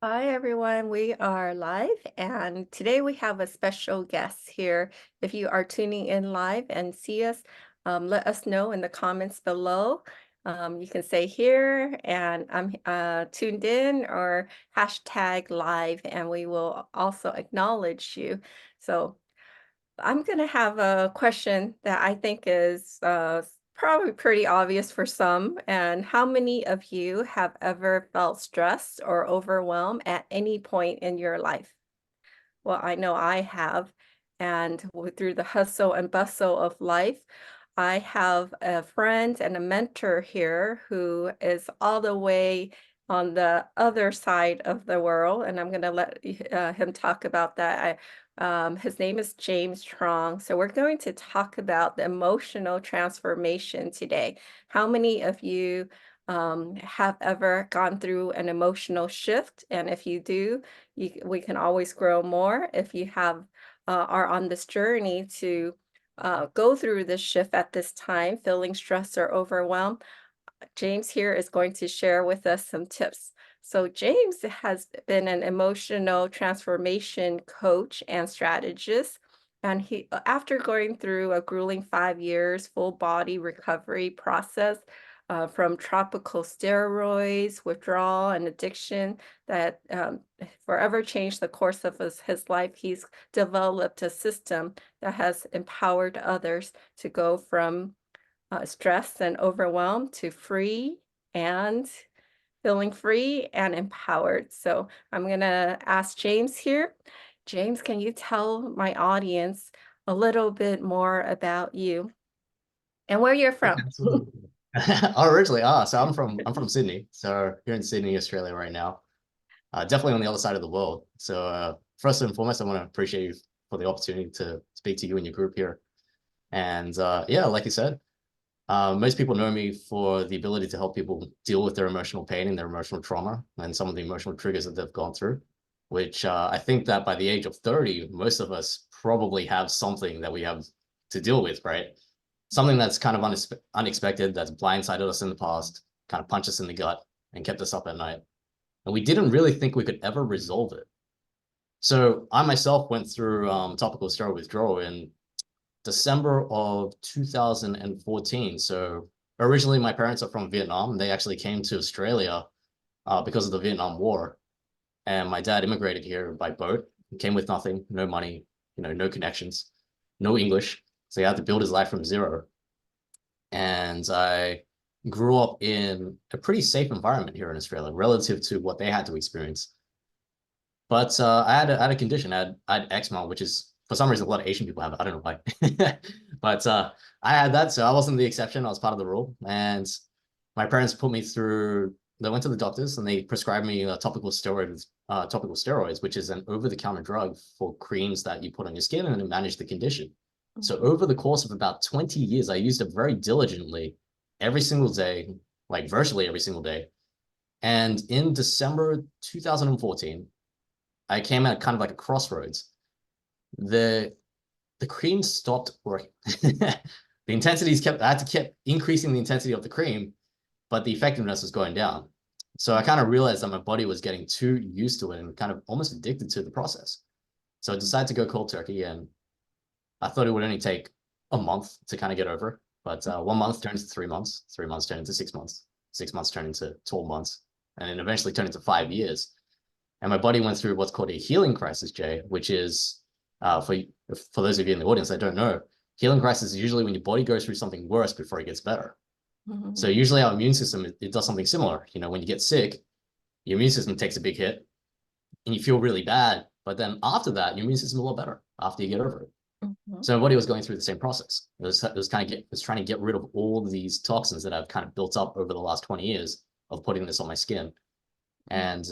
Hi, everyone. We are live, and today we have a special guest here. If you are tuning in live and see us, let us know in the comments below. You can say here, and I'm tuned in, or hashtag live, and we will also acknowledge you. So I'm going to have a question that I think is probably pretty obvious for some. And how many of you have ever felt stressed or overwhelmed at any point in your life? Well, I know I have. And through the hustle and bustle of life, I have a friend and a mentor here who is all the way on the other side of the world. And I'm going to let him talk about that. His name is James Truong. So we're going to talk about the emotional transformation today. How many of you have ever gone through an emotional shift? And if you do, we can always grow more. If you are on this journey to go through this shift at this time, feeling stressed or overwhelmed, James here is going to share with us some tips. So James has been an emotional transformation coach and strategist. And after going through a grueling 5 years full body recovery process, from tropical steroids, withdrawal, and addiction that forever changed the course of his life, he's developed a system that has empowered others to go from stress and overwhelmed to and feeling free and empowered. So I'm going to ask James here. James, can you tell my audience a little bit more about you and where you're from? Absolutely. Originally, so I'm from Sydney, so here in Sydney, Australia right now. Definitely on the other side of the world. So first and foremost, I want to appreciate you for the opportunity to speak to you and your group here. And yeah, like you said, most people know me for the ability to help people deal with their emotional pain and their emotional trauma and some of the emotional triggers that they've gone through, which I think that by the age of 30, most of us probably have something that we have to deal with, right? Something that's kind of unexpected, that's blindsided us in the past, kind of punched us in the gut and kept us up at night. And we didn't really think we could ever resolve it. So I myself went through topical steroid withdrawal in December of 2014. So originally my parents are from Vietnam. They actually came to Australia because of the Vietnam War. And my dad immigrated here by boat. He came with nothing, no money, no connections, no English. So he had to build his life from zero. And I grew up in a pretty safe environment here in Australia relative to what they had to experience. But I had a condition. I had eczema, which is for some reason a lot of Asian people have it. I don't know why. But I had that, so I wasn't the exception. I was part of the rule. And my parents put me through. They went to the doctors and they prescribed me topical steroids, which is an over-the-counter drug for creams that you put on your skin and to manage the condition. So over the course of about 20 years, I used it very diligently every single day, like virtually every single day. And in December 2014, I came at kind of like a crossroads. The the cream stopped working. The intensities I had to keep increasing the intensity of the cream, but the effectiveness was going down. So I kind of realized that my body was getting too used to it and kind of almost addicted to the process. So I decided to go cold turkey, and I thought it would only take a month to kind of get over. But 1 month turned into 3 months, 3 months turned into 6 months, 6 months turned into 12 months, and then eventually turned into 5 years. And my body went through what's called a healing crisis, Jay, which is for those of you in the audience that don't know, healing crisis is usually when your body goes through something worse before it gets better. So Mhm. usually our immune system, it does something similar. When you get sick, your immune system takes a big hit and you feel really bad. But then after that, your immune system is a lot better after you get over it. Mhm. So my body was going through the same process. It was trying to get rid of all these toxins that I've kind of built up over the last 20 years of putting this on my skin. And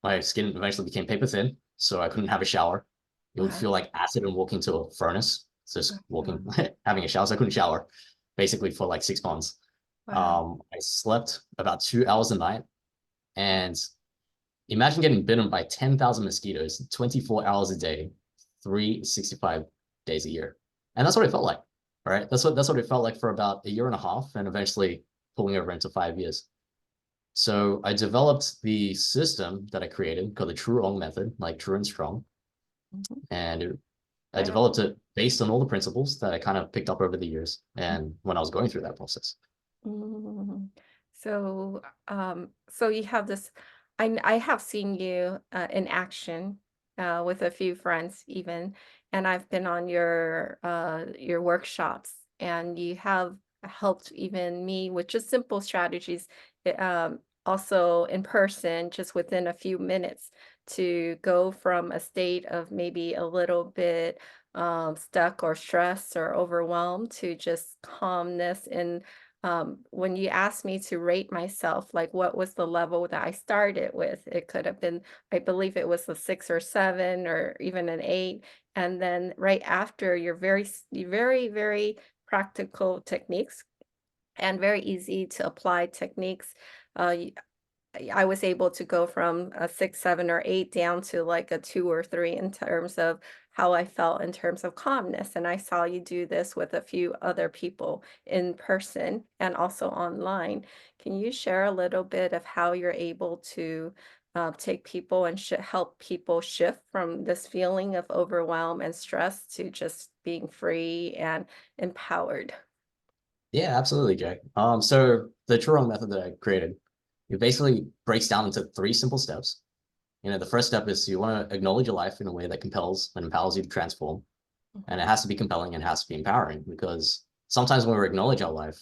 my skin eventually became paper thin, so I couldn't have a shower. It would Wow. feel like acid and walking to a furnace. So just Wow. walking, having a shower. So I couldn't shower basically for like 6 months. Wow. I slept about 2 hours a night. And imagine getting bitten by 10,000 mosquitoes 24 hours a day, 365 days a year. And that's what it felt like. Right. That's what it felt like for about a year and a half, and eventually pulling over into 5 years. So I developed the system that I created called the Truong method, like true and strong. Mhm. And I Right on. developed it based on all the principles that I kind of picked up over the years and when I was going through that process. Mhm. So, so you have this. I have seen you in action with a few friends even, and I've been on your workshops, and you have helped even me with just simple strategies. Also in person, just within a few minutes, to go from a state of maybe a little bit stuck or stressed or overwhelmed to just calmness and when you asked me to rate myself, like what was the level that I started with, it could have been, I believe it was a 6 or 7 or even an 8. And then right after your very practical techniques and very easy to apply techniques, uh, I was able to go from a 6, 7, or 8 down to like a 2 or 3 in terms of how I felt in terms of calmness. And I saw you do this with a few other people in person and also online. Can you share a little bit of how you're able to take people and help people shift from this feeling of overwhelm and stress to just being free and empowered? Yeah, absolutely, Jay. So the Truong method that I created, it basically breaks down into 3 simple steps. The first step is you want to acknowledge your life in a way that compels and empowers you to transform. And it has to be compelling and it has to be empowering because sometimes when we acknowledge our life,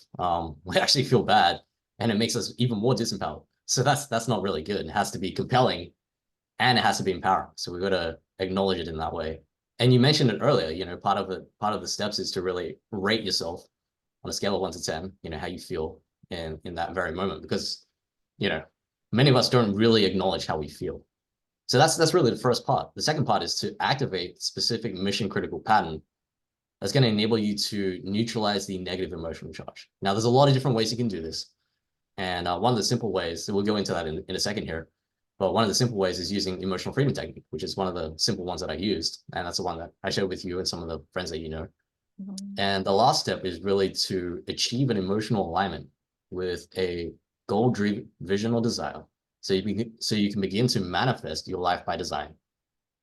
we actually feel bad and it makes us even more disempowered. So that's not really good. It has to be compelling and it has to be empowering. So we've got to acknowledge it in that way. And you mentioned it earlier, part of the steps is to really rate yourself on a scale of 1 to 10, how you feel in that very moment, because, you know, many of us don't really acknowledge how we feel. So that's really the first part. The second part is to activate specific mission critical pattern that's going to enable you to neutralize the negative emotional charge. Now, there's a lot of different ways you can do this. And one of the simple ways, so we'll go into that in a second here, but one of the simple ways is using emotional freedom technique, which is one of the simple ones that I used. And that's the one that I shared with you and some of the friends that you know. Mhm. And the last step is really to achieve an emotional alignment with a goal-driven vision or desire. So you can begin to manifest your life by design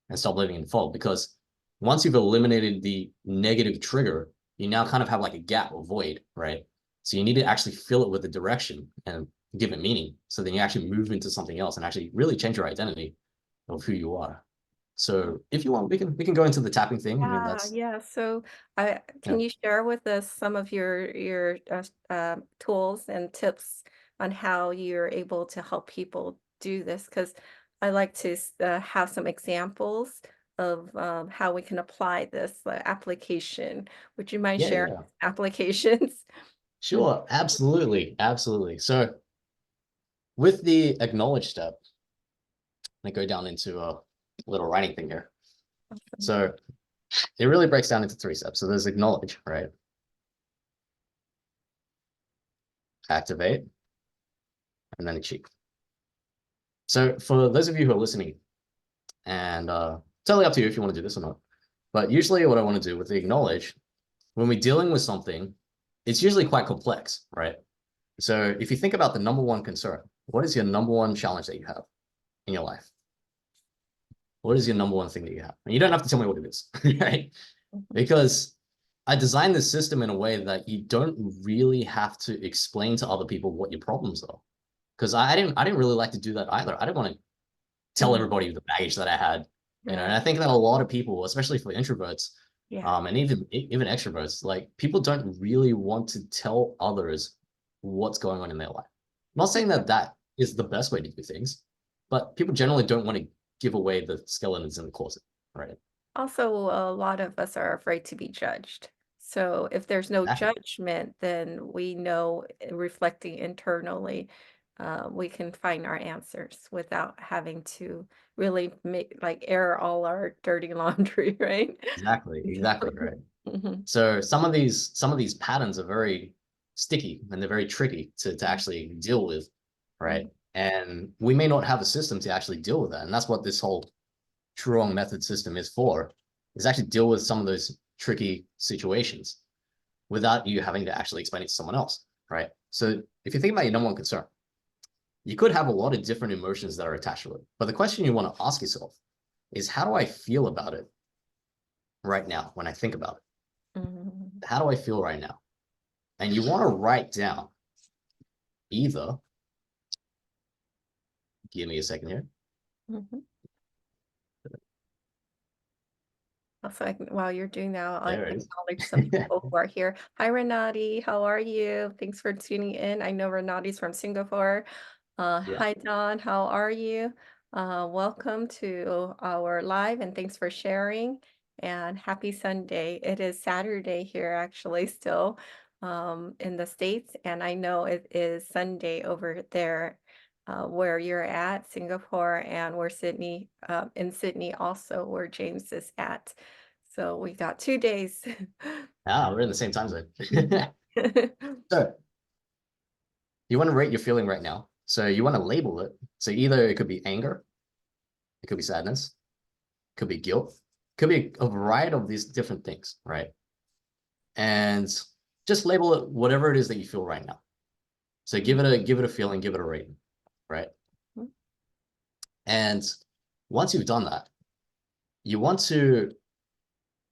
and stop living in default. Because once you've eliminated the negative trigger, you now kind of have like a gap or void, right? So you need to actually fill it with a direction and give it meaning. So then you actually move into something else and actually really change your identity of who you are. So if you want, we can go into the tapping thing. I mean, Yeah, that's yeah. So, I you can know, you share with us some of your tools and tips on how you're able to help people do this? Because I like to have some examples of how we can apply this application. Would you mind yeah, sharing yeah. applications? Mm, Sure, absolutely, absolutely. So with the acknowledge step, I go down into a little writing thing here. awesome. So it really breaks down into 3 steps. So there's acknowledge, right? Activate, and then achieve. So for those of you who are listening, and totally up to you if you want to do this or not, but usually what I want to do with the acknowledge, when we're dealing with something, it's usually quite complex, right? So if you think about the number one concern, what is your number one challenge that you have in your life? What is your number one thing that you have? And you don't have to tell me what it is, right? Mhm. Because I designed this system in a way that you don't really have to explain to other people what your problems are. Because I didn't really like to do that either. I didn't want to tell Mhm. everybody the baggage that I had, and I Right. think that a lot of people, especially for introverts, Yeah. and even extroverts, like people don't really want to tell others what's going on in their life. I'm not saying that that is the best way to do things, but people generally don't want to give away the skeletons in the closet, right? Also, a lot of us are afraid to be judged. So if there's no Exactly. judgment, then we know reflecting internally, we can find our answers without having to really make like air all our dirty laundry, right? Exactly, right. Mhm. So some of these patterns are very sticky and they're very tricky to actually deal with, right? Mhm. And we may not have a system to actually deal with that. And that's what this whole Truong method system is for, is actually deal with some of those tricky situations without you having to actually explain it to someone else, right? So if you think about your number one concern, you could have a lot of different emotions that are attached to it. But the question you want to ask yourself is, how do I feel about it right now when I think about it? Mhm. How do I feel right now? And you want to write down either, give me a second here. Mhm. Also, while you're doing that, I'll There it is. acknowledge some people who are here. Hi, Renati. How are you? Thanks for tuning in. I know Renati's from Singapore. Yeah. Hi, Don. How are you? Welcome to our live and thanks for sharing. And happy Sunday. It is Saturday here, actually, still in the States. And I know it is Sunday over there where you're at, Singapore, and where Sydney, in Sydney also, where James is at. So we got 2 days. Ah, we're in the same time zone. Mhm. So you want to rate your feeling right now. So you want to label it. So either it could be anger, it could be sadness, it could be guilt, it could be a variety of these different things, right? And just label it whatever it is that you feel right now. So give it a feeling, give it a rating, right? And once you've done that, you want to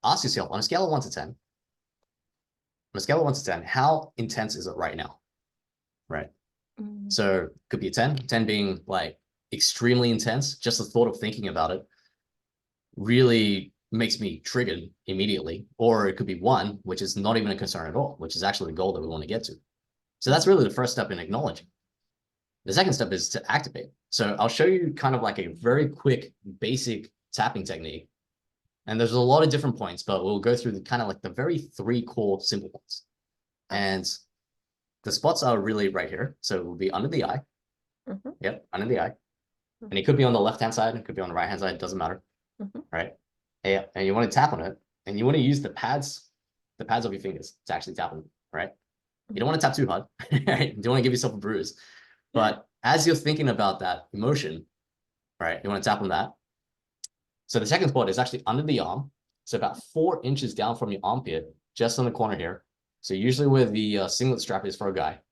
ask yourself on a scale of 1 to 10, on a scale of 1 to 10, how intense is it right now, right? Mhm. So it could be a 10, 10 being like extremely intense. Just the thought of thinking about it really makes me triggered immediately. Or it could be 1, which is not even a concern at all, which is actually the goal that we want to get to. So that's really the first step in acknowledging. The second step is to activate. So I'll show you kind of like a very quick, basic tapping technique. And there's a lot of different points, but we'll go through the kind of like the very 3 core simple ones. And the spots are really right here. So it will be under the eye. Mhm. Yep, under the eye. And it could be on the left-hand side, it could be on the right-hand side, it doesn't matter. Mhm. Right? Yeah, and you want to tap on it, and you want to use the pads of your fingers to actually tap on it, right? You don't want to tap too hard, right? You don't want to give yourself a bruise. But as you're thinking about that emotion, right, you want to tap on that. So the second spot is actually under the arm. So about 4 inches down from your armpit, just on the corner here. So usually where the singlet strap is for a guy,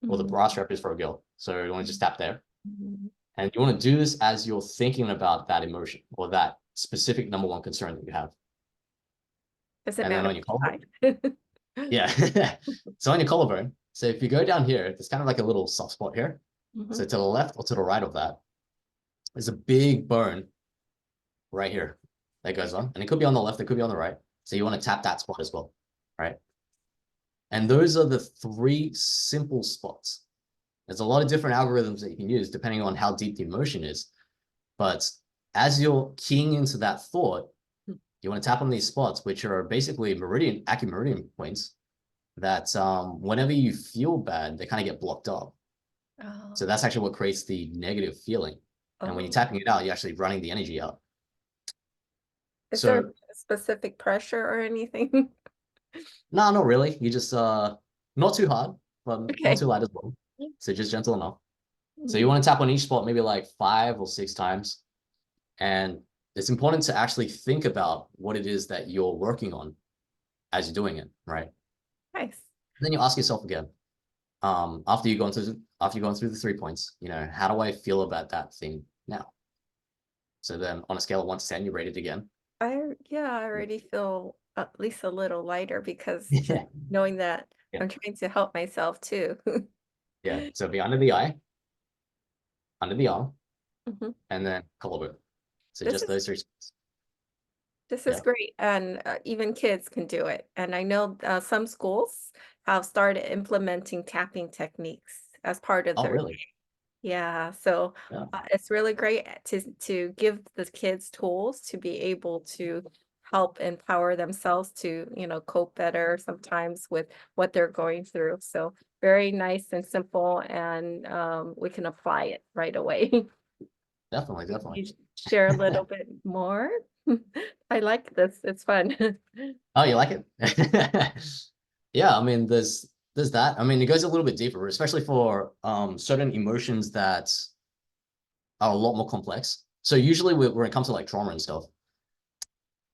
or the bra strap is for a girl. So you want to just tap there. Mhm. And you want to do this as you're thinking about that emotion or that specific number 1 concern that you have. Doesn't And then matter on your collarbone, which side. yeah. So on your collarbone, so if you go down here, there's kind of like a little soft spot here. So Mhm. to the left or to the right of that, there's a big bone right here that goes on. And it could be on the left, it could be on the right. So you want to tap that spot as well, right? And those are the 3 simple spots. There's a lot of different algorithms that you can use depending on how deep the emotion is. But as you're keying into that thought, you want to tap on these spots, which are basically acuMeridian points that whenever you feel bad, they kind of get blocked up. So Oh, that's actually what creates the negative feeling. And when you're oh. tapping it out, you're actually running the energy out. Is there So a specific pressure or anything? no, not really. You just not too hard, but not Okay. too light as well. So just gentle enough. So you Mhm. want to tap on each spot maybe like 5 or 6 times. And it's important to actually think about what it is that you're working on as you're doing it, right? Nice. Then you ask yourself again, after you've gone through the 3 points, how do I feel about that thing now? So then on a scale of 1 to 10, you rate it again. Yeah, I already feel at least a little lighter because just Yeah. knowing that Yeah. I'm trying to help myself too. Yeah. So be under the eye, under the arm, Mhm. and then collarbone. So This just is those 3 spots. this is Yeah. great, and even kids can do it. And I know some schools have started implementing tapping techniques as part of Oh, their really? yeah. So Yeah. it's really great to give the kids tools to be able to help empower themselves to cope better sometimes with what they're going through. So very nice and simple, and we can apply it right away. Definitely, definitely. You share a little bit more. I like this. It's fun. Oh, you like it? Yeah, I mean, there's that. I mean, it goes a little bit deeper, especially for certain emotions that are a lot more complex. So usually when it comes to like trauma and stuff,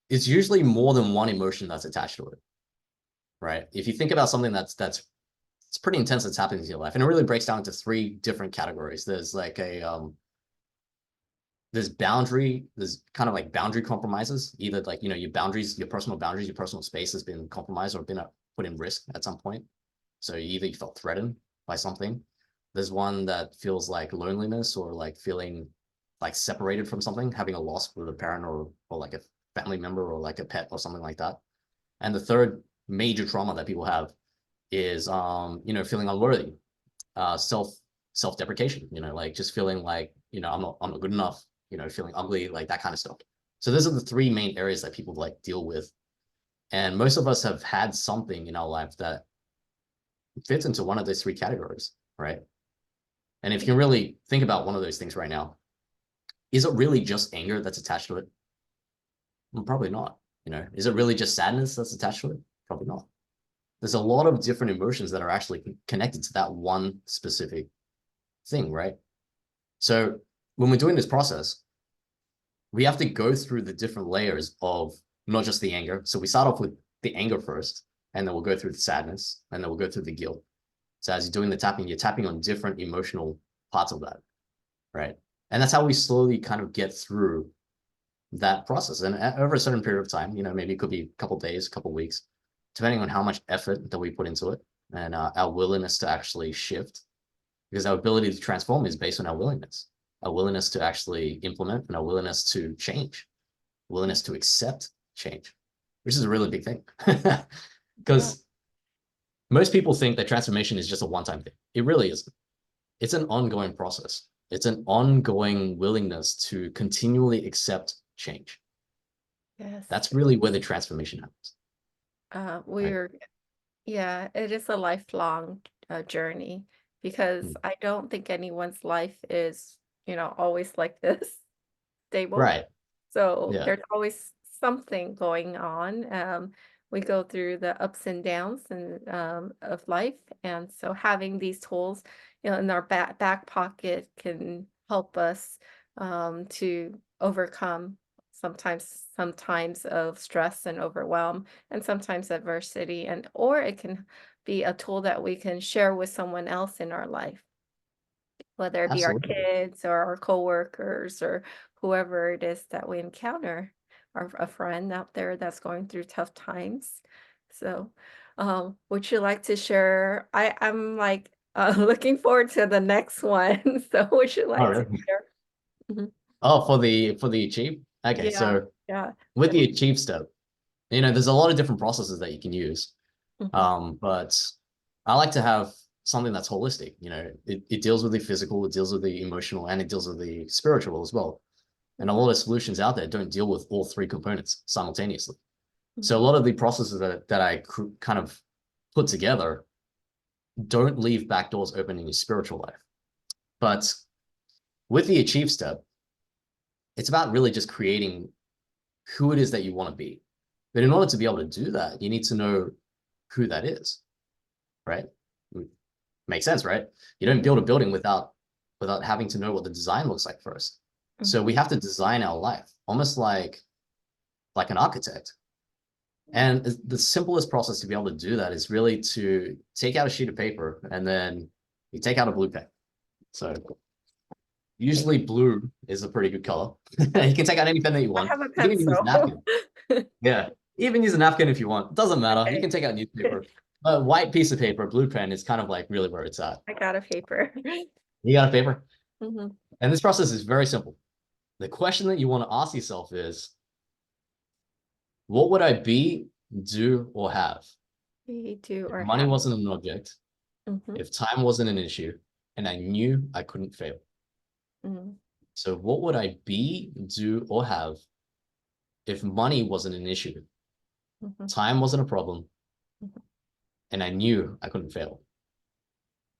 it's usually more than one emotion that's attached to it, right? If you think about something that's it's pretty intense that's happening in your life. And it really breaks down into three different categories. There's like there's kind of like boundary compromises, either like, your boundaries, your personal space has been compromised or been put in risk at some point. So either you felt threatened by something. There's one that feels like loneliness or like feeling like separated from something, having a loss with a parent or like a family member or like a pet or something like that. And the third major trauma that people have is feeling unworthy, self-deprecation, like just feeling like, I'm not good enough, feeling ugly, like that kind of stuff. So those are the three main areas that people like deal with. And most of us have had something in our life that fits into one of those three categories, right? And if you can really think about one of those things right now, is it really just anger that's attached to it? Well, probably not. Is it really just sadness that's attached to it? Probably not. There's a lot of different emotions that are actually connected to that one specific thing, right? So when we're doing this process, we have to go through the different layers of not just the anger. So we start off with the anger first, and then we'll go through the sadness, and then we'll go through the guilt. So as you're doing the tapping, you're tapping on different emotional parts of that, right? And that's how we slowly kind of get through that process. And over a certain period of time, maybe it could be a couple of days, a couple of weeks, depending on how much effort that we put into it and our willingness to actually shift, because our ability to transform is based on our willingness to actually implement, and our willingness to change, willingness to accept change, which is a really big thing. Because most people think that transformation is just a one-time thing. It really isn't. It's an ongoing process. It's an ongoing willingness to continually accept change. Yes. That's really where the transformation happens. We're Yeah, it is a lifelong journey, because I don't think anyone's life is, always like this, stable. Right. So Yeah. there's always something going on. We go through the ups and downs of life, and so having these tools, in our back pocket can help us to overcome sometimes of stress and overwhelm, and sometimes adversity, or it can be a tool that we can share with someone else in our life, whether it be our Absolutely. kids or our coworkers or whoever it is that we encounter, or a friend out there that's going through tough times. So, would you like to share? I'm like looking forward to the next one. So, would you Oh, like to really? share? Mhm. Oh, for the achieve. Okay, Yeah, so yeah. with the achieve step, there's a lot of different processes that you can use. Mhm, But I like to have something that's holistic. It deals with the physical, it deals with the emotional, and it deals with the spiritual as well. And a mhm, lot of solutions out there don't deal with all three components simultaneously. So a mhm, lot of the processes that I kind of put together don't leave back doors open in your spiritual life. But with the achieve step, it's about really just creating who it is that you want to be. But in order to be able to do that, you need to know who that is, right? Makes sense, right? You don't mhm, build a building without having to know what the design looks like first. So we mhm, have to design our life almost like an architect. mhm. And the simplest process to be able to do that is really to take out a sheet of paper and then you take out a blue pen. So Okay. usually blue is a pretty good color. You can take out any pen that you I want. have a You can even use a pencil. napkin. Yeah, even use a napkin if you want. Doesn't matter. You Okay. can take out newspaper. A white piece of paper, a blue pen is kind of like really where it's at. I got a paper. You got a paper? Mhm. And this process is very simple. The question that you want to ask yourself is, what would I be, do, or have We do if or money have. wasn't an object, Mhm, if time wasn't an issue, and I knew I couldn't fail? mhm, So what would I be, do, or have if money wasn't an issue, mhm, time wasn't a problem, mhm, and I knew I couldn't fail?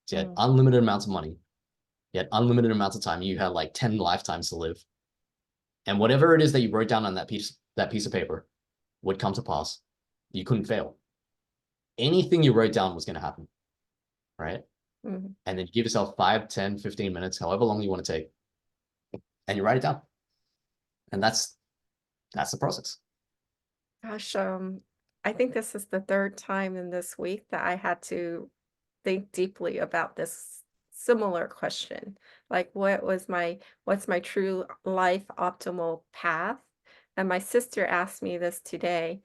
So you had mhm, unlimited amounts of money, you had unlimited amounts of time, you had like 10 lifetimes to live. And whatever it is that you wrote down on that piece of paper would come to pass. You couldn't fail. Anything you wrote down was going to happen, right? mhm. And then give yourself 5, 10, 15 minutes, however long you want to take, and you write it down. And that's the process. Gosh, I think this is the third time in this week that I had to think deeply about this similar question. Like, what's my true life optimal path? And my sister asked me this today,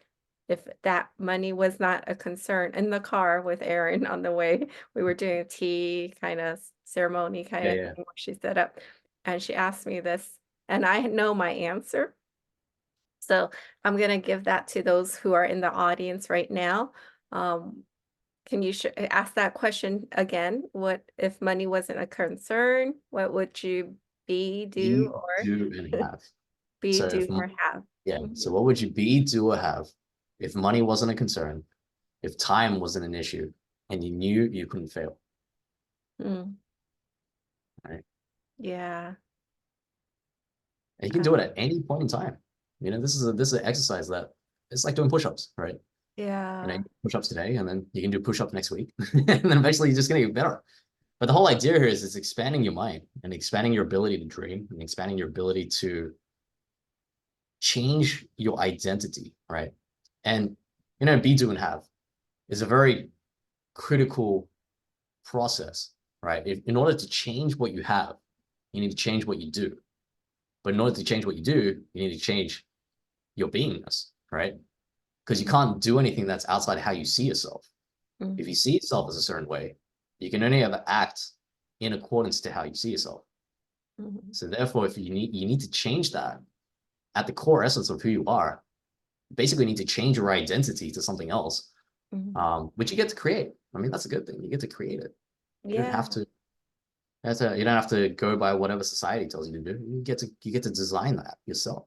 if that money was not a concern in the car with Aaron on the way. We were doing a tea kind of ceremony kind Yeah, of yeah. thing where she set up, and she asked me this, and I know my answer. So I'm going to give that to those who are in the audience right now. Um, can you ask that question again? What if money wasn't a concern? What would you be, do, Be, or do, and have. be, So do, or have? yeah, so Mhm. what would you be, do, or have if money wasn't a concern, if time wasn't an issue, and you knew you couldn't fail, Mm, right? yeah. And you can do it at any point in time. This is an exercise that it's like doing push-ups, right? You Yeah. do push-ups today, and then you can do push-ups next week, and then eventually you're just gonna get better. But the whole idea here is expanding your mind and expanding your ability to dream and expanding your ability to change your identity, right? And be, do, and have is a very critical process, right? In order to change what you have, you need to change what you do. But in order to change what you do, you need to change your beingness, right? Because you can't do anything that's outside of how you see yourself. If you Mhm, see yourself as a certain way, you can only ever act in accordance to how you see yourself. mhm, So therefore, if you need to change that at the core essence of who you are, you basically need to change your identity to something else, mhm. which you get to create. I mean, that's a good thing. You get to create it. You don't have Yeah. to. You don't have to go by whatever society tells you to do. You get to design that yourself.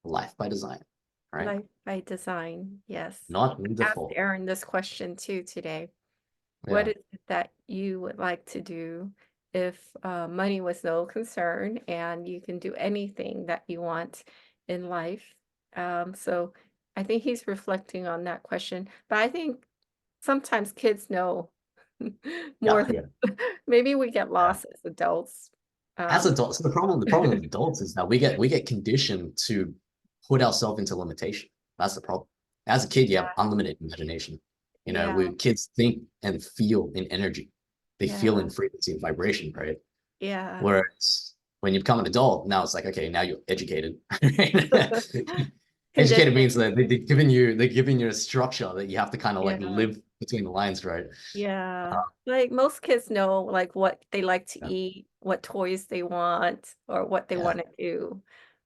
Life by design, right? Life by design. Yes. Not in I asked default. Aaron this question too today. What Yeah. is it that you would like to do if money was no concern and you can do anything that you want in life? So I think he's reflecting on that question. But I think sometimes kids know more Yeah. than Yeah. maybe we get Yeah. lost as adults. As Um, adults, the problem with adults is that we get conditioned to put ourselves into limitation. That's the problem. As a kid, you have yeah, unlimited imagination. yeah, We kids think and feel in energy. They feel yeah, in frequency and vibration, right? yeah. Whereas when you become an adult, now it's like, okay, now you're educated. Educated Conditioning. means that they're giving you a structure that you have to kind of like Yeah. live between the lines, right? Uh, Yeah, like most kids know like what they like to yeah, eat, what toys they want, or what they yeah, want to do.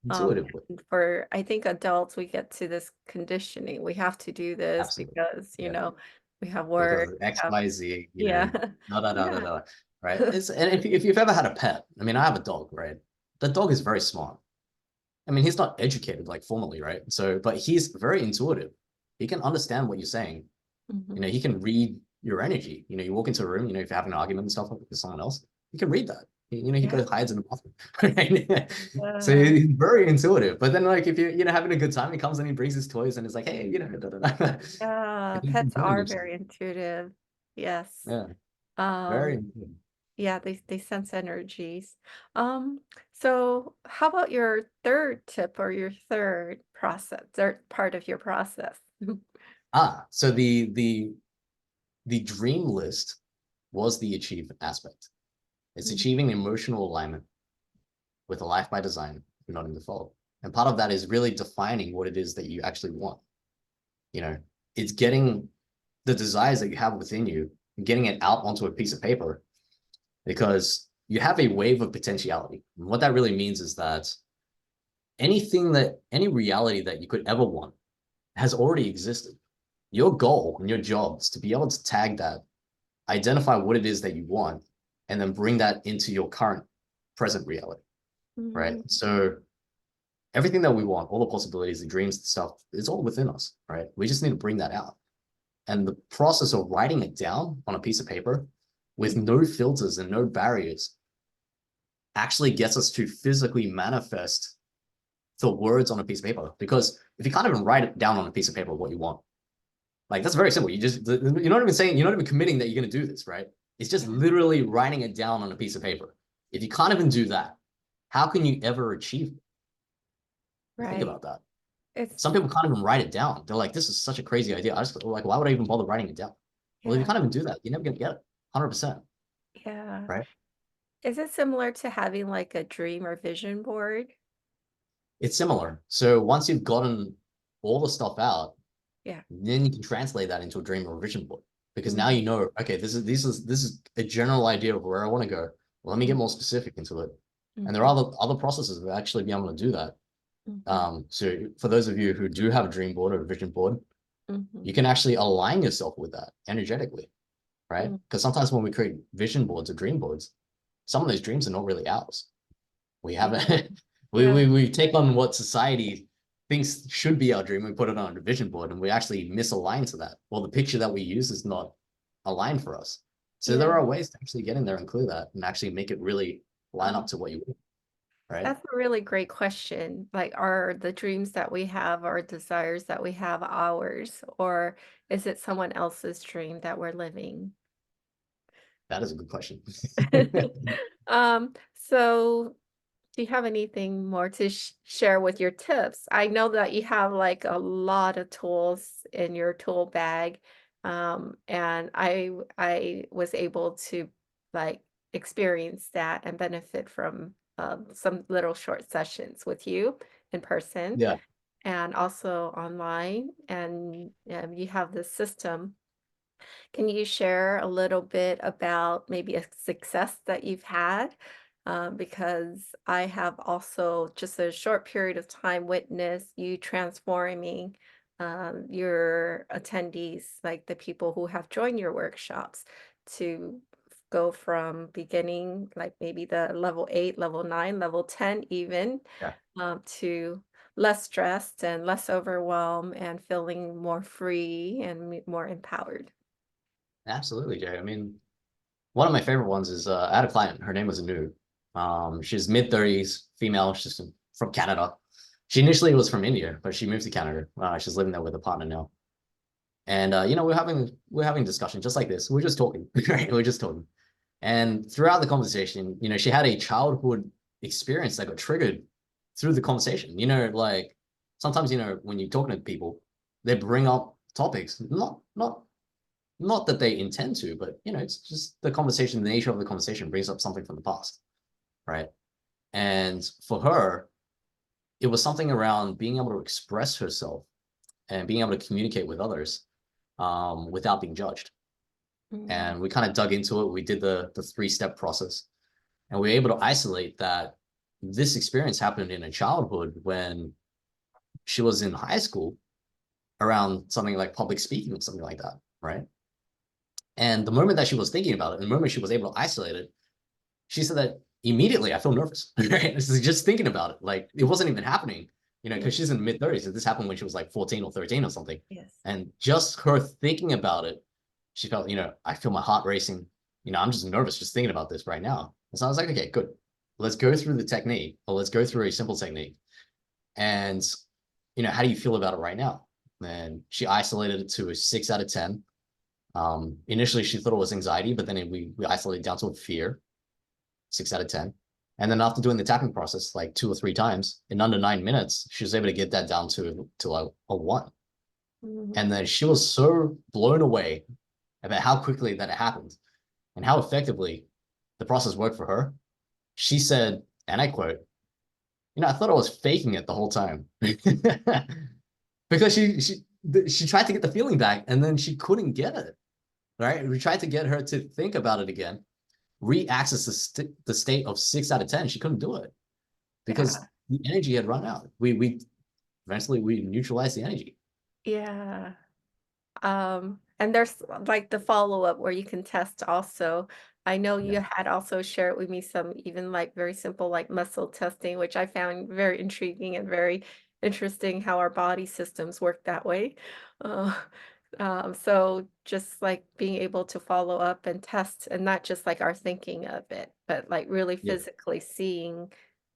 intuitively, And for I think adults, we get to this conditioning. We have to do this absolutely. because, Yeah. we have Because work, of we X, have Y, Z, yeah. da da da da Yeah. da, right? And if you've ever had a pet, I mean, I have a dog, right? The dog is very smart. I mean, he's not educated like formally, right? So, but he's very intuitive. He can understand what you're saying. Mhm. He can read your energy. You walk into a room, if you're having an argument and stuff with someone else, he can read that. He Yeah. goes hides in the bathroom. Right? So Yeah. he's very intuitive. But then, like, if you're having a good time, he comes and he brings his toys and it's like, hey, da, da, da. Yeah, He's pets doing are himself. very intuitive. Yes. Yeah, very Um, intuitive. Yeah, they sense energies. So how about your third tip or your third part of your process? So the dream list was the achievement aspect. It's Mm, achieving emotional alignment with a life by design, not in default. And part of that is really defining what it is that you actually want. You know, it's getting the desires that you have within you, getting it out onto a piece of paper, because you have a wave of potentiality. And what that really means is that any reality that you could ever want has already existed. Your goal and your job is to be able to tag that, identify what it is that you want, and then bring that into your current present reality, right? mm, So everything that we want, all the possibilities, the dreams, the stuff, it's all within us, right? We just need to bring that out. And the process of writing it down on a piece of paper with no filters and no barriers actually gets us to physically manifest the words on a piece of paper. Because if you can't even write it down on a piece of paper what you want, like that's very simple. You're not even saying, you're not even committing that you're going to do this, right? It's just literally writing it down on a piece of paper. If you can't even do that, how can you ever achieve it? Think right. about that. It's Some people can't even write it down. They're like, this is such a crazy idea. I just like, why would I even bother writing it down? Well, if you yeah, can't even do that, you're never going to get it. 100%, Yeah. right? Is it similar to having like a dream or vision board? It's similar. So once you've gotten all the stuff out, Yeah. then you can translate that into a dream or a vision board, because now Mhm, you know, okay, this is a general idea of where I want to go. Let me mm, get more specific into it. And there mhm, are other processes of actually being able to do that. mhm, So for those of you who do have a dream board or a vision board, mhm, you can actually align yourself with that energetically, right? mm. Because sometimes when we create vision boards or dream boards, some of those dreams are not really ours. We Yeah. haven't Yeah. we take on what society thinks should be our dream, we put it on a vision board, and we actually misalign to that. Well, the picture that we use is not aligned for us. So there Yeah. are ways to actually get in there and clear that and actually make it really line Mm. up to what you want, right? That's a really great question. Like, are the dreams that we have or desires that we have ours, or is it someone else's dream that we're living? That is a good question. So do you have anything more to share with your tips? I know that you have like a lot of tools in your tool bag, and I was able to like experience that and benefit from some little short sessions with you in person Yeah. and also online. And you have this system. Can you share a little bit about maybe a success that you've had? Because I have also just a short period of time witnessed you transforming your attendees, like the people who have joined your workshops, to go from beginning, like maybe the level 8, level 9, level 10, even Yeah. to less stressed and less overwhelmed and feeling more free and more empowered. Absolutely, Jay. I mean, one of my favorite ones is I had a client. Her name was Anu. She's mid-30s, female. She's from Canada. She initially was from India, but she moved to Canada. She's living there with a partner now. And we're having discussion just like this. We're just talking, right? We're just talking. And throughout the conversation, she had a childhood experience that got triggered through the conversation. Like sometimes, when you're talking to people, they bring up topics, not that they intend to, but it's just the conversation, the nature of the conversation brings up something from the past, right? And for her, it was something around being able to express herself and being able to communicate with others without being judged. Mm, And we kind of dug into it. We did the 3-step process, and we were able to isolate that this experience happened in a childhood when she was in high school around something like public speaking or something like that, right? And the moment that she was thinking about it, and the moment she was able to isolate it, she said that immediately I feel nervous, right? This is just thinking about it. Like it wasn't even happening, yeah, because she's in mid-30s. This happened when she was like 14 or 13 or something. yes. And just her thinking about it, she felt, I feel my heart racing. I'm just nervous just thinking about this right now. And so I was like, okay, good. Let's go through the technique, or let's go through a simple technique. And, how do you feel about it right now? And she isolated it to a 6 out of 10. Initially, she thought it was anxiety, but then we isolated down to a fear, 6 out of 10. And then after doing the tapping process like 2 or 3 times in under 9 minutes, she was able to get that down to like a 1. Mhm. And then she was so blown away about how quickly that it happened and how effectively the process worked for her. She said, and I quote, I thought I was faking it the whole time. Because she tried to get the feeling back and then she couldn't get it. Right? We tried to get her to think about it again, re-access the state of 6 out of 10. She couldn't do it because Yeah, the energy had run out. We eventually we neutralized the energy. yeah. And there's like the follow-up where you can test also. I know Yeah. you had also shared with me some even like very simple like muscle testing, which I found very intriguing and very interesting how our body systems work that way. Uh, so just like being able to follow up and test and not just like our thinking of it, but like really Yeah. physically seeing,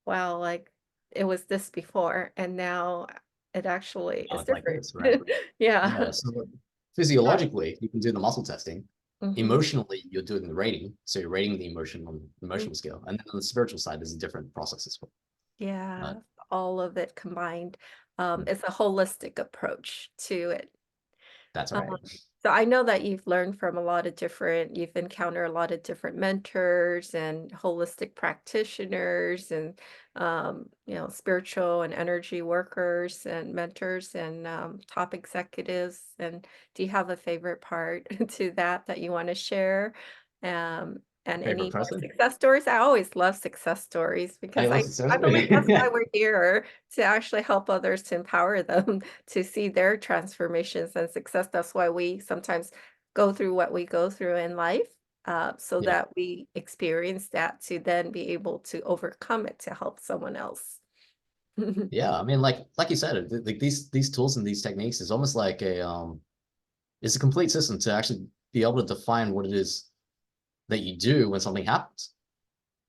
wow, like it was this before and now it actually Oh, is it's like different. this, right? Yeah. Yeah. So physiologically, you can do the muscle testing. Mhm. Emotionally, you're doing the rating. So you're rating the emotion on the Mm, emotional scale. And then on the spiritual side, there's a different process as well. yeah, But all of it combined. It's a holistic approach to it. That's Um, right. so I know that you've encountered a lot of different mentors and holistic practitioners and spiritual and energy workers and mentors and top executives. And do you have a favorite part to that you want to share? And Favorite any person? success stories? I always love success stories I because love I believe that's why success. we're here to actually help others to empower them to see their transformations and success. That's why we sometimes go through what we go through in life, so Yeah. that we experience that to then be able to overcome it to help someone else. Yeah. I mean, like you said, like these tools and these techniques is almost like it's a complete system to actually be able to define what it is that you do when something happens,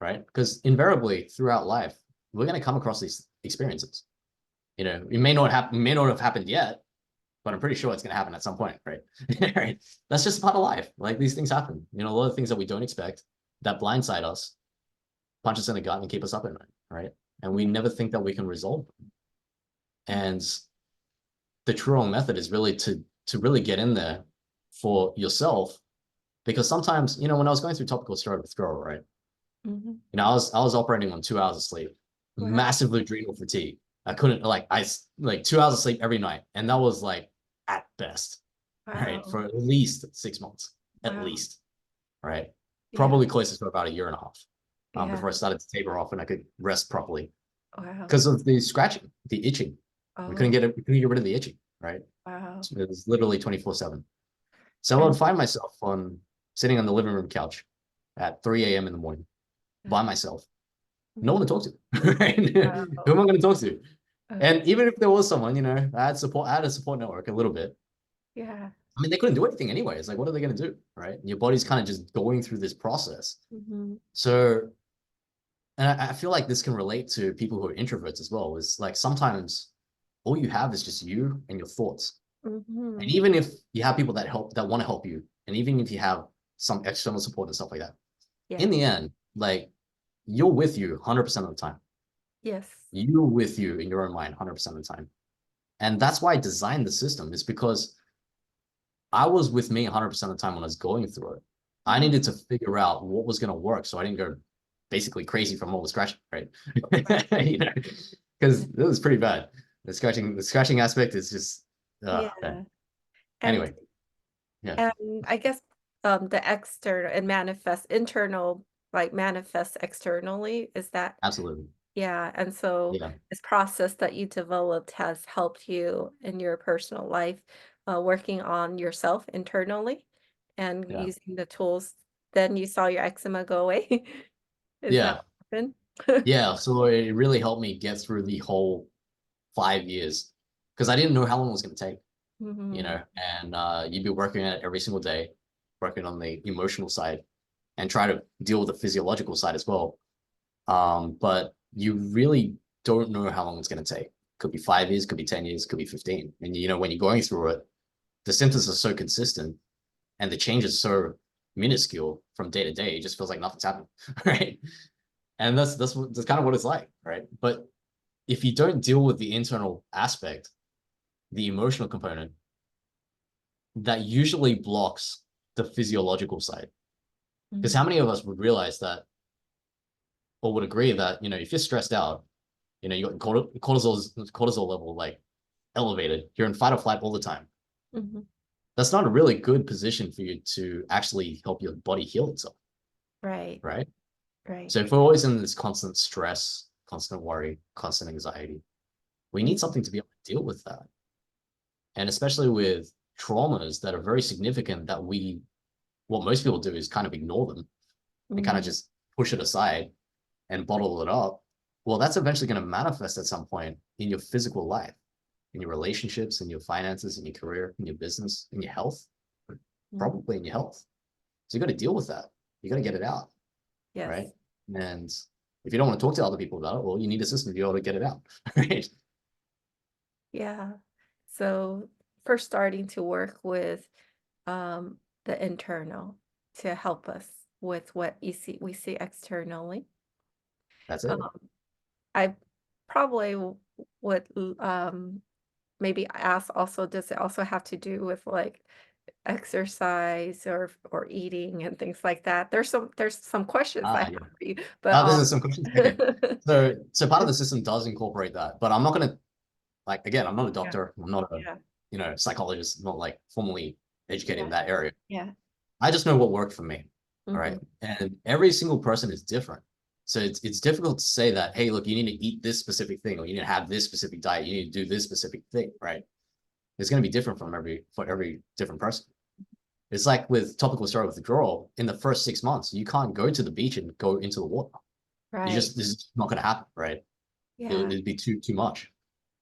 right? Because invariably throughout life, we're going to come across these experiences. It may not have happened yet, but I'm pretty sure it's going to happen at some point, right? Right? That's just part of life. Like these things happen. A lot of things that we don't expect that blindside us, punch us in the gut and keep us up at night, right? And we Yeah. never think that we can resolve them. And the Truong method is really to really get in there for yourself, because sometimes, when I was going through topical steroid withdrawal, right? Mhm. I was operating on 2 hours of sleep, Wow. massive adrenal fatigue. I couldn't like 2 hours of sleep every night, and that was like at best, right? Wow. For at least 6 months, at Wow. least, right? Yeah. Probably closest to about a year and a half, Yeah. before I started to taper off and I could rest properly Wow. because of the scratching, the itching. We couldn't Oh, get it. We couldn't get rid of the itching, right? wow. So it was literally 24/7. So I And would find myself sitting on the living room couch at 3 a.m. in the morning by myself. No one to talk to, right? Who am wow. I going to talk to? Uh, And even if there was someone, I had support. I had a support network a little bit. yeah. I mean, they couldn't do anything anyways. Like, what are they going to do, right? Your body's kind of just going through this process. Mhm. So, and I feel like this can relate to people who are introverts as well. Is like sometimes all you have is just you and your thoughts. And Mhm. even if you have people that want to help you, and even if you have some external support and stuff like that, in Yeah. the end, like you're with you 100% of the time. Yes. You're with you in your own mind 100% of the time. And that's why I designed the system, is because I was with me 100% of the time when I was going through it. I Mhm. needed to figure out what was going to work so I didn't go basically crazy from all the scratching, right? Because it was pretty bad. The scratching aspect is just, Yeah. And anyway, yeah, and I guess the external and manifest internal, like manifest externally, is that absolutely. yeah. And so Yeah, this process that you developed has helped you in your personal life, working on yourself internally and yeah, using the tools. Then you saw your eczema go away. Is that yeah, what happened? yeah. So it really helped me get through the whole 5 years because I didn't know how long it was going to take. Mhm. And you'd be working on it every single day, working on the emotional side and try to deal with the physiological side as well. But you really don't know how long it's going to take. Could be 5 years, could be 10 years, could be 15. And when you're going through it, the symptoms are so consistent and the change is so minuscule from day to day. It just feels like nothing's happening, right? And that's kind of what it's like, right? But if you don't deal with the internal aspect, the emotional component, that usually blocks the physiological side. Because how Mhm. many of us would realize that or would agree that, if you're stressed out, you got cortisol level like elevated, you're in fight or flight all the time. Mhm. That's not a really good position for you to actually help your body heal itself, Right. right? Right. So if we're always in this constant stress, constant worry, constant anxiety, we need Mhm. something to be able to deal with that. And especially with traumas that are very significant that what most people do is kind of ignore them and kind of Mhm. just push it aside and bottle it up. Well, that's eventually going to manifest at some point in your physical life, in your relationships, in your finances, in your career, in your business, in your health, Mhm. probably in your health. So you got to deal with that. You got to get it out, right? Yes. And if you don't want to talk to other people about it, well, you need a system to be able to get it out, right? Yeah. So first starting to work with the internal to help us with what we see externally. That's Um, it. I probably would maybe ask also, does it also have to do with like exercise or eating and things like that? There's some questions I Ah, have yeah. for you, but This is some questions. Okay. So part of the system does incorporate that, but I'm not gonna like again, I'm not a yeah, doctor, I'm not a yeah, psychologist, not like formally educated in yeah, that area. yeah. I just know what worked for me. All right. Hmm. And every single person is different. So it's difficult to say that, hey, look, you need to eat this specific thing, or you need to have this specific diet, you need to do this specific thing, right? It's going to be different for every different person. It's like with topical steroid withdrawal, in the first 6 months, you can't go to the beach and go into the water. Right. This is not going to happen, right? Yeah, It'd be too much.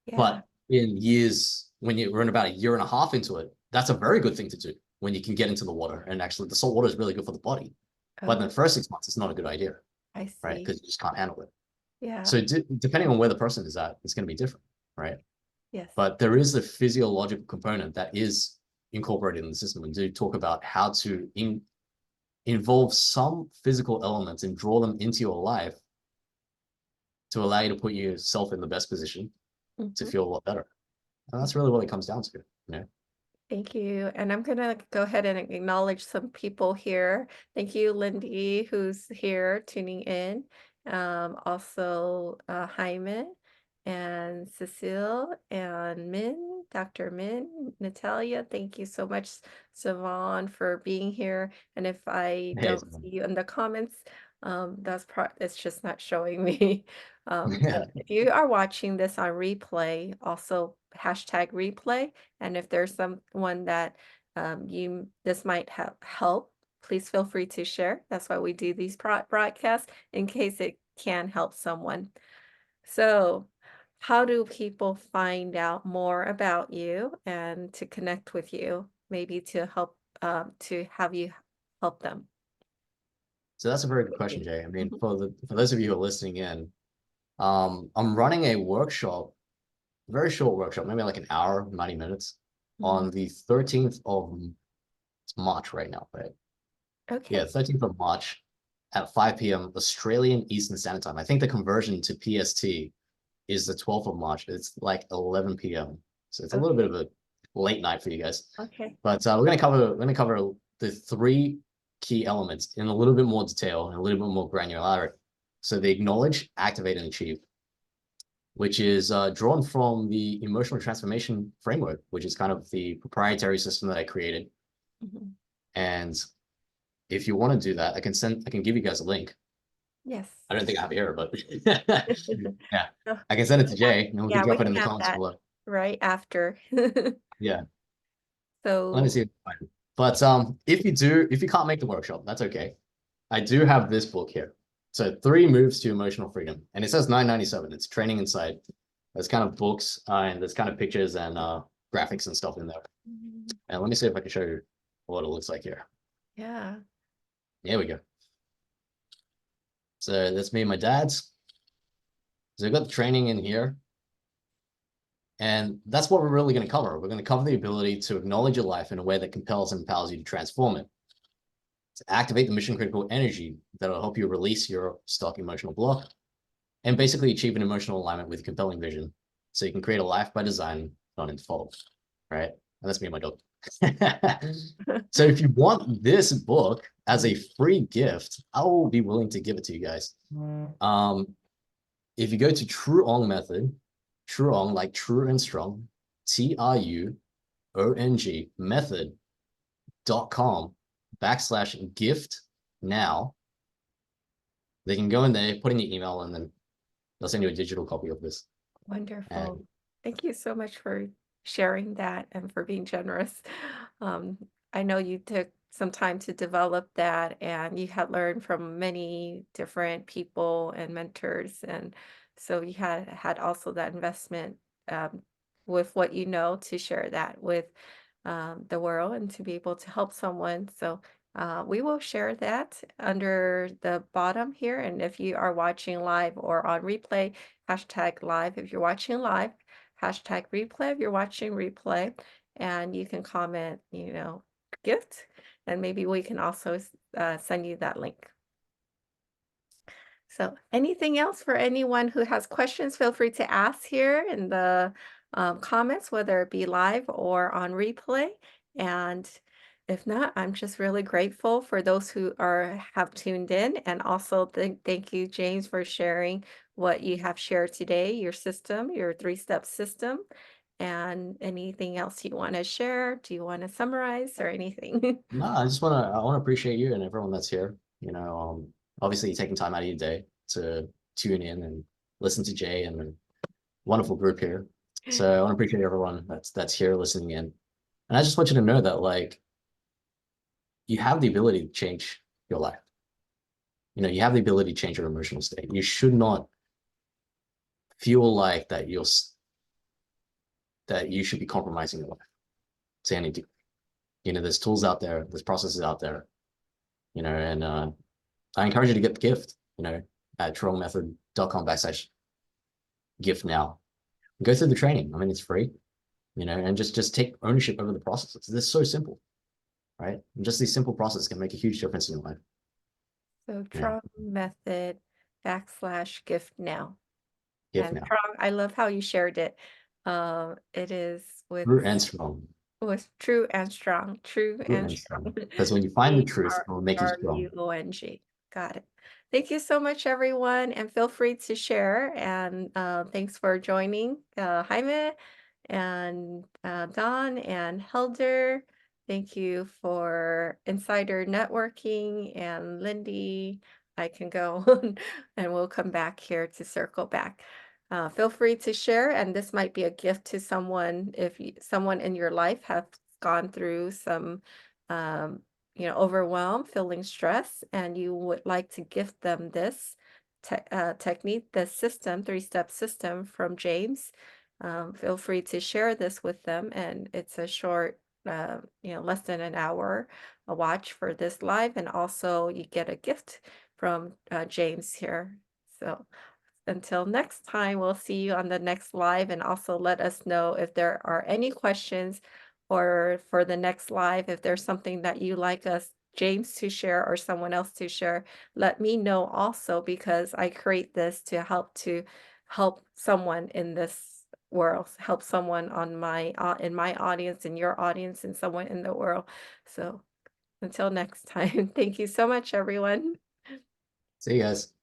yeah. But in years, when you're in about a year and a half into it, that's a very good thing to do when you can get into the water. And actually, the salt water is really good for the body. But in Oh, the first 6 months, it's not a good idea, I right? see. Because you just can't handle it. Yeah. So depending on where the person is at, it's going to be different, right? Yes. But there is a physiological component that is incorporated in the system. And do talk about how to involve some physical elements and draw them into your life to allow you to put yourself in the best position to Hmm. feel a lot better. And that's really what it comes down to, you know? Thank you. And I'm going to go ahead and acknowledge some people here. Thank you, Lindy, who's here tuning in. Also, Hyman and Cecile and Min, Dr. Min, Natalia. Thank you so much, Savon, for being here. And if I Hey, don't see you in the comments, it's just not showing me. But if you are watching this on replay, also hashtag replay. And if there's someone that this might help, please feel free to share. That's why we do these broadcasts in case it can help someone. So, how do people find out more about you and to connect with you, maybe to help to have you help them? so that's a very good question, Jay. I mean, Mhm. for those of you who are listening in, I'm running a workshop, very short workshop, maybe like an hour, 90 minutes, Mhm. on the 13th of it's March right now, right? Yeah, Okay. 13th of March at 5 p.m. Australian Eastern Standard Time. I think the conversion to PST is the 12th of March. It's like 11 p.m. So it's a little bit Okay. of a late night for you guys. Okay. But we're gonna cover the three key elements in a little bit more detail and a little bit more granularity. So the acknowledge, activate, and achieve, which is drawn from the emotional transformation framework, which is kind of the proprietary system that I created. Mhm. And if you want to do that, I can give you guys a link. Yes. I don't think I have it here, but yeah, Oh, I can send it to Jay and we can yeah, we drop it in can the have comments that below. right after. Yeah, let me So, see. But if you can't make the workshop, that's okay. I do have this book here. So 3 Moves to Emotional Freedom, and it says $9.97. It's training inside. There's kind of books and there's kind of pictures and graphics and stuff in there. mm, And let me see if I can show you what it looks like here. yeah. Here we go. So that's me and my dad's. So I've got the training in here. And that's what we're really going to cover. We're going to cover the ability to acknowledge your life in a way that compels and empowers you to transform it, to activate the mission critical energy that will help you release your stuck emotional block, and basically achieve an emotional alignment with compelling vision so you can create a life by design, not in default. Right? And that's me and my dog. So if you want this book as a free gift, I will be willing to give it to you guys. If you go to Truong method, Truong, like true and strong, TRUONG method.com/gift now. They can go in there, put in your email, and then they'll send you a digital copy of this. Wonderful. And Thank you so much for sharing that and for being generous. Um, I know you took some time to develop that and you had learned from many different people and mentors. And so you had also that investment um, with what you know to share that with the world and to be able to help someone. So we will share that under the bottom here. And if you are watching live or on replay, hashtag live if you're watching live, hashtag replay if you're watching replay, and you can comment, gift, and maybe we can also send you that link. So anything else for anyone who has questions, feel free to ask here in the comments, whether it be live or on replay. And if not, I'm just really grateful for those who have tuned in. And also thank you, James, for sharing what you have shared today, your system, your 3-step system. And anything else you want to share? Do you want to summarize or anything? No, I want to appreciate you and everyone that's here. Obviously taking time out of your day to tune in and listen to Jay and a wonderful group here. So I want to appreciate everyone that's here listening in. And I just want you to know that like you have the ability to change your life. You have the ability to change your emotional state. You should not feel like that you should be compromising your life to any degree. There's tools out there, there's processes out there, and I encourage you to get the gift, at truongmethod.com/gift now. Go through the training. I mean, it's free, and just take ownership over the processes. This is so simple, right? And just these simple processes can make a huge difference in your life. So Yeah. Truong method /gift now. Gift And now. Truong, I love how you shared it. It is True and strong. with true and strong, true True and and strong. strong. Because when you find the truth, it will make you strong. Truong. Got it. Thank you so much, everyone, and feel free to share. And thanks for joining, Jaime and Don and Helder. Thank you for insider networking and Lindy. I can go and we'll come back here to circle back. Feel free to share, and this might be a gift to someone if someone in your life has gone through some overwhelm, feeling stress, and you would like to gift them this technique, the system, 3-step system from James. Feel free to share this with them, and it's a short, less than an hour a watch for this live, and also you get a gift from James here. So until next time, we'll see you on the next live, and also let us know if there are any questions or for the next live, if there's something that you like us, James, to share or someone else to share, let me know also, because I create this to help someone in this world, help someone on in my audience, in your audience, and someone in the world. So until next time, thank you so much, everyone. See you guys.